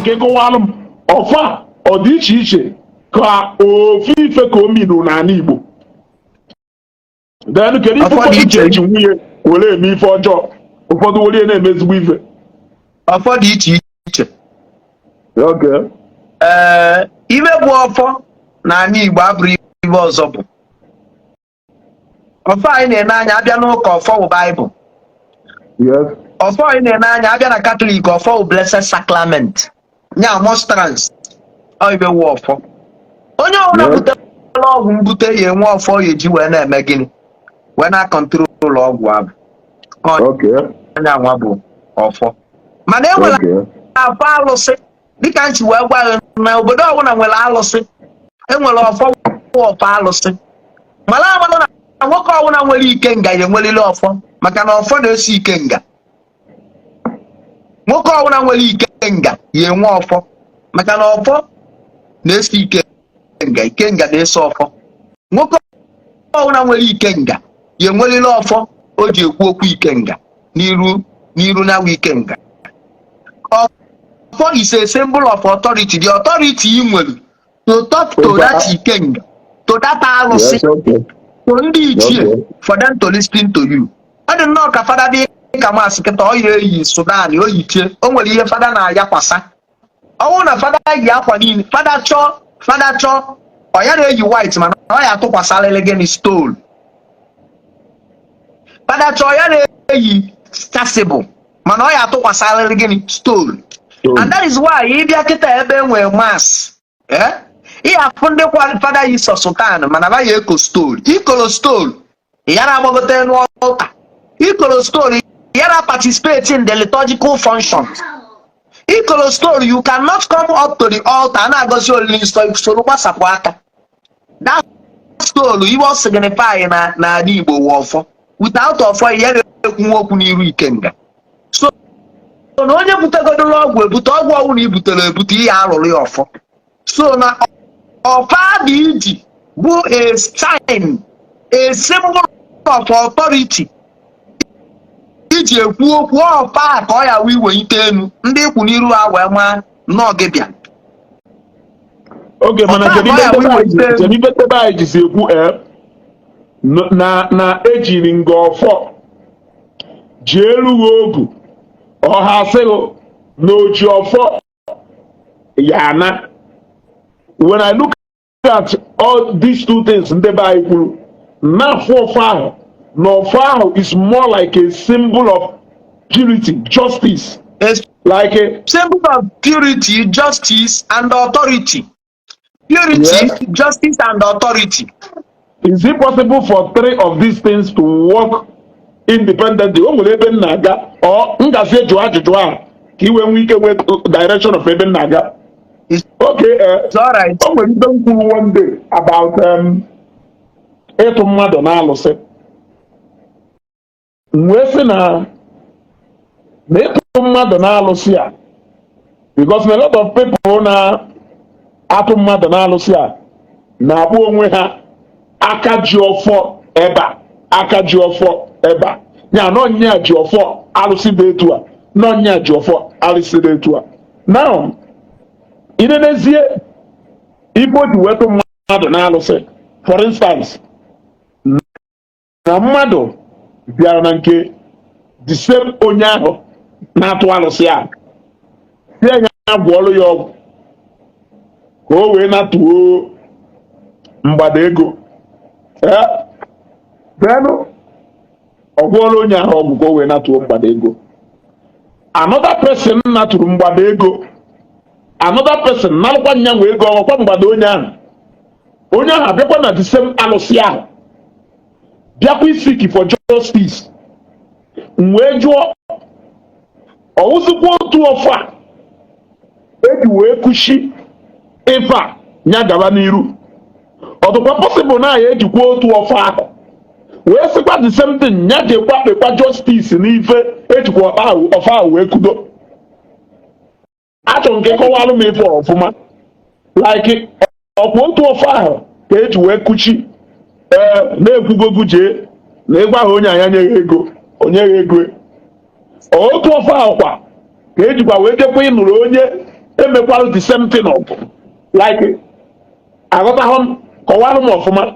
nke kọwalụ m ọfa ọ dị iche iche ka ofu ife ka o miru n'ala Igbo then kedu ife ụfọdụ ji eji nwunye were eme ife ọjọọ ụfọdụ were na-eme ezigbo ife ọfọ dị iche iche ibe bụ ọfọ n'ala Igbo abụrụ ibe ọzọ bụ ọfọ anyị na-ene anya abịa n'ụka ọfọ bụ Baịbụl ọfọ anyị na-ene anya abịa na Katọlik ọfọ bụ Blessed Sacrament nya monstrance ibe wụ ọfọ onye ọbụla butere ọgwụ mbute ya enwe ọfọ ya eji wee na-eme gịnị wee na-akọntrol ọgwụ abụ onye anwa bụ ọfọ mana e nwere afọ alụsị dịka nchi wee gwa na obodo ọbụla nwere alụsị enwere ọfọ alụsị mana amalụ na nwoke ọbụla nwere ike nga ya enwerịrị ọfọ maka na ọfọ na-esi ike nga nwoke ọbụla nwere ike nga ya enwe ọfọ maka na ọfọ na-esi ike nga na-eso ọfọ nwoke ọbụla nwere ike nga ya enwerịrị ọfọ o ji ekwu okwu ike nga n'iru na ike nga ọfọ is a symbol of authority. The authority ị nwere to talk to that ikenga, to that alụsị, to ndị ichie for them to listen to you. Ọ dị nnọọ ka fada dị ka masị kịta ọ ya eyi Sudan o yichie o nwere ihe fada na-ayakwasa ọnwụ na fada yi akwa niile fada chọọ ọ ya na-eyi white mana ọ ya atụkwasarịrị gịnị stone fada chọọ ya na-eyi chasuble mana ọ ya atụkwasarịrị gịnị stone. And that is why ị bịa kịta ebe enwere mass ị afụ ndị fada yi sọ sultan mana ba ya eko stone ikolo stone ya na-agbagote n'ọlta ikolo stone ya na participate in the liturgical functions. Ikolo stone you cannot come up to the altar na-agosi olili nsọ soro gbasapụ aka. That stone iwe signify na Igbo wụ ọfọ without ọfọ ya na-ekwu okwu n'iru ikenga. Na onye butegodoro ọgwụ ebute ọgwụ ọgwụ na ibutere ebute ihe arụrụ ya ọfọ. So na ọfa dị iji bụ a sign, a symbol of authority. Iji ekwu okwu ọfa ka ọ ya wee iwe enu ndị ikwu n'iru ha wee maa n'oge bịa. Oge mana kedu ibe tebe anyị jisi ekwu na ejiri nga ọfọ ji erughị ogu ọha asịghị na oji ọfọ yana. When I look at all these two things ndị be anyị kwuru na ọfọ ahụ na ọfọ ahụ is more like a symbol of purity, justice. It's like a symbol of purity, justice, and authority. Purity, yes. Justice, and authority. Is it possible for three of these things to work independently? O nwere ebe na-aga or ngazi jụọ ajụjụ a ka iwe nwee ike wee direction of ebe na-aga. Okay, it's all right. O nwere ibe m kwuru one day about ịtụ mmadụ na-alụsị. Wee sị na ịtụ mmadụ na-alụsị a because a lot of people na-atụ mmadụ na-alụsị a na-akpọ onwe ha aka ji ọfọ ebe a aka ji ọfọ ebe a ya na onye a ji ọfọ alụsị dị etu a na onye a ji ọfọ alụsị dị etu a. Now inenezie Igbo ji wetụ mmadụ na-alụsị for instance na mmadụ bịara na nke the same onye ahụ na-atụ alụsị a si anya gwọọlụ ya ọgwụ ka o wee na-atụo mgbada ego denụ ọ gwọọlụ onye ahụ ọgwụ ka o wee na-atụo mgbada ego. Another person natụrụ mgbada ego, another person nalụkwa nya nwe ego ọkwa mgbada onye ahụ abịakwa na the same alụsị ahụ bịakwa isiki for justice wee jụọ ọwụzikwa otu ọfọ a eji wee kushi ife a nya gaba n'iru. Ọdụkwa possible na ya ejikwa otu ọfọ ahụ wee sịkwa the same thing nya jekwa kpekwa justice n'ife ejikwa ọfọ ahụ wee kudo. Achọ nke kọwalụ m ife ọfụma like ọkwa otu ọfọ ahụ ka eji wee kuchi na-ekwugogu jee na ịgwa ha onye anya nyeghị ego onye gha ego otu ọfọ ahụ kwa ka ejikwa wee jekwa ịnụrụ onye emekwara the same thing of like aghọtahụ m kọwara m ọfụma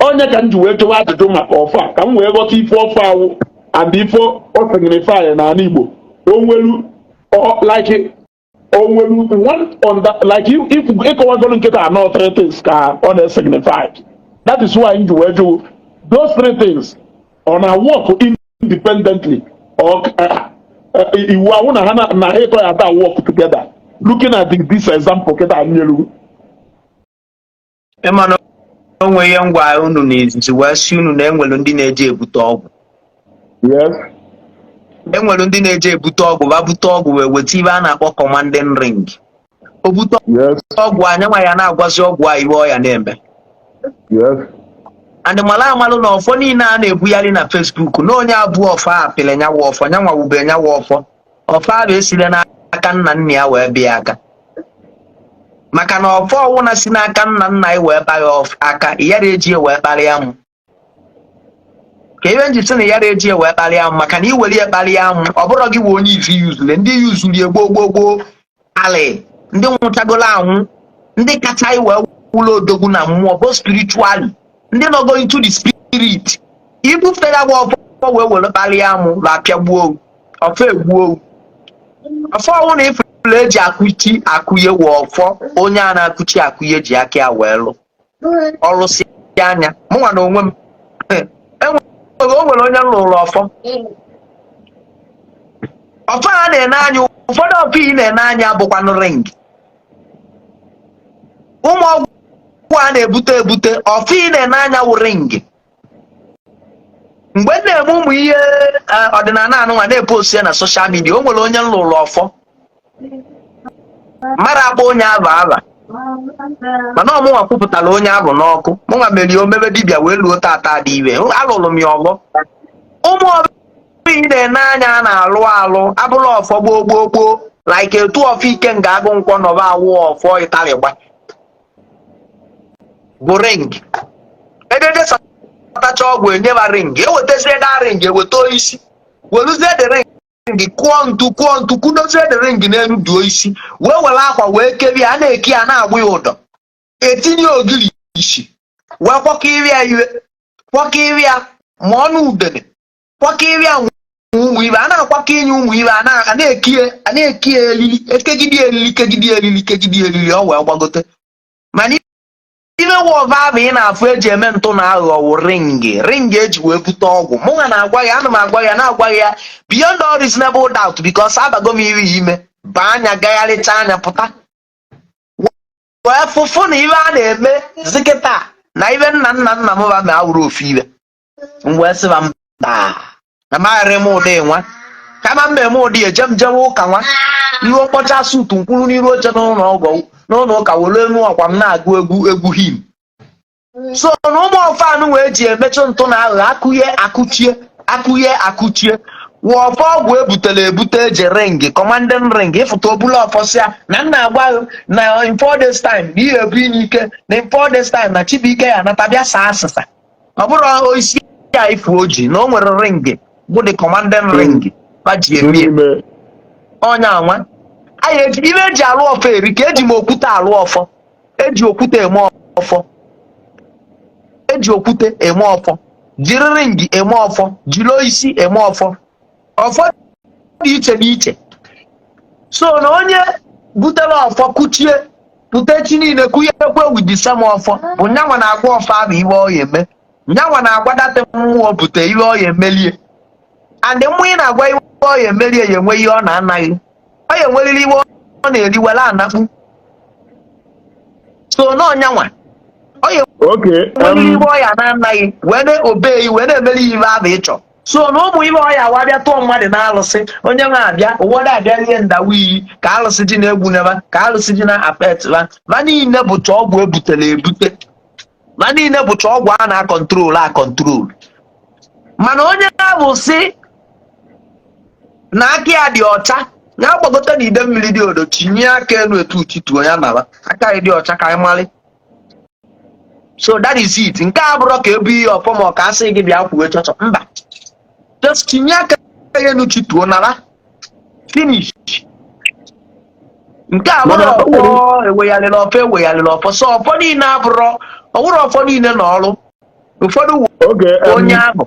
onye ka m ji wee chọwa ajụjụ maka ọfọ a ka m wee ghọta ife ọfọ awụ and ife o signify n'ala Igbo onwelu like onwelu one on that like if ịkọwagoro nkịta anọ three things ka ọ na-signify. That is why m ji wee jụ those three things ọ na-work independently or iwu awụ na ha na ha ịtọ ya taa work together looking at this example kịta nyelu. Ịma na onwe ihe ngwa unu na-ezizi wee si unu na enwere ndị na-eje ebute ọgwụ. Yes. Enwere ndị na-eje ebute ọgwụ ba bute ọgwụ wee weta ibe a na-akpọ commanding ring. O bute ọgwụ anya nwa ya na-agwazi ọgwụ a iwe ọya na-eme. Yes. And mala amalụ na ọfọ niile a na-ebugharị na Facebook na onye abụ ọfọ a pịrị nyawa ọfọ nyanwa wube nyawa ọfọ ọfọ a esile n'aka nna nna ya wee bịa aka maka na ọfọ ọwụna si n'aka nna nna ya wee baa ya aka ya eji wee kparịa mụ ka ebe nji sị na ya eji wee kparịa mụ maka na iwere ya kparịa mụ ọ bụrụ gị wee onye ife yuzule ndị yuzuli gboo alị ndị nwụchagolo anwụ ndị kacha iwe ụlọ odogwu na mmụọ bụ spiritually ndị nọgo into the spirit ibufere ya bụ ọfọ wee were kparịa mụ la apịagbuo ọfọ egbuo ọfọ ọwụ na ifere eji akụchi akụye wụ ọfọ onye a na-akụchi akụye ji aka ya wee lụ ọlụsi anya mụnwa na onwe m o nwere onye lụrụ ọfọ a na-ene anya ụfọdụ ọfọ ị na-ene anya bụkwanụ ring ụmụ ọgwụ a na-ebute ọfọ ị na-ene anya wụ ring mgbe m na-eme ụmụ ihe ọdịnala anụnwa na-epost ya na soshal midia o nwere onye lụrụ ọfọ mara akpọ onye abụ aba mana ọmụnwa kwupụtara onye abụ n'ọkụ mụnwa merie omebe dibịa wee luo tata dị iwe alụrụ m ya ọgbọ ụmụ ọbụ ị na-ene anya na-alụ abụrụ ọfọ gboo like etu ọfọ ike nga agụ nkwọ nọba awụ ọfọ ịtarịgba bụ ring edede satacha ọgwụ enyeba ring ewetazie da ring eweta isi weluzie de ring kụọ ntu kwudozie de ring n'elu duo isi wee were akwa wee kerie a na-eki ya na-agbụ ya ụdọ etinye ogiri isi wee kwọkiri ya ma ọnụ udene kwọkiri ya ụmụ ibe a na-akwakọ inye ụmụ ibe a na-eki ya elili kegide elili ọ wee gbagote mana ime wọva ahụ ị na-afụ eji eme ntụ na aghọwụ ring eji wee bute ọgwụ mụnwa na-agwa ya ana m agwa ya na-agwa ya beyond all reasonable doubt because abago m iri ime baa anya gagharịcha anya pụta wee fụfụ na ibe a na-eme zikịta na ibe nna m ba ma awụrụ ofu ibe mgbe sịba mba na magharị m ụdị nwa kama m eme ụdị ejemjem ụka nwa iwe mkpọcha sutu nkwuru n'iru oche n'ụlọ ụka were enu ọkwa m na-agụ egwu him so na ụmụ ọfanụ wee ji emechi ntụ na aghụghọ akụchie wụọ ọfọ ọgwụ ebute eji ring commanding ring ịfụta obula ọfọsịa na nna agwa na in 4 days time na ihe ebu inye ike na in 4 days time na Chibuike ya natabịa saa asịsa ọ bụrụ isi ya ifu oji na o nwere ring bụ the commanding ring baji emie ọnya anwa anyị eji ibe eji alụ ọfọ eri ka eji m okwute alụ ọfọ eji okwute eme ọfọ jiri ringi eme ọfọ jiri isi eme ọfọ dị iche n'iche so na onye butere ọfọ kuchie pụta chi niile kụnyekwe widisem ọfọ bụ nyanwa na-agwa ọfọ ahụ iwe ọ ya eme nyanwa na-agwadate mmụọ bute iwe ọ ya emelie and mmụọ ị na-agwa iwe ọ ya emelie ya enwe ihe ọ na-anaghị ọ ya enweriri iwe ọ na-eriwela anakpu so na ọnyanwa ọ ya enweriri iwe ọ ya na-anaghị wee na-obeghị wee na-emeri iwe ahụ ịchọ so na ụmụ ibe ọya wabịa tụọ mmadụ na alụsị onye nwe abịa ụwọdụ abịa ihe ndawa iyi ka alụsị ji na-egwu neba ka alụsị ji na-apetva ma niile bụcha ọgwụ ebutere ebute ma niile bụcha ọgwụ a na-akọntrol mana onye ahụ si na aka ya dị ọcha ya gbagote na ide mmiri dị odo tinye aka elu etu uchituo ya naba aka ya dị ọcha ka anyị mali so that is it nke a bụrụ ka ebu ihe ọfọma ọ ka asị gị bịa kwuwe chọchọ mba just tinye aka ya n'uchituo nara finish nke a bụrụ ọfọ ewegharịrị ọfọ so ọfọ niile abụrụ ọwụrụ ọfọ niile n'ọrụ ụfọdụ onye ahụ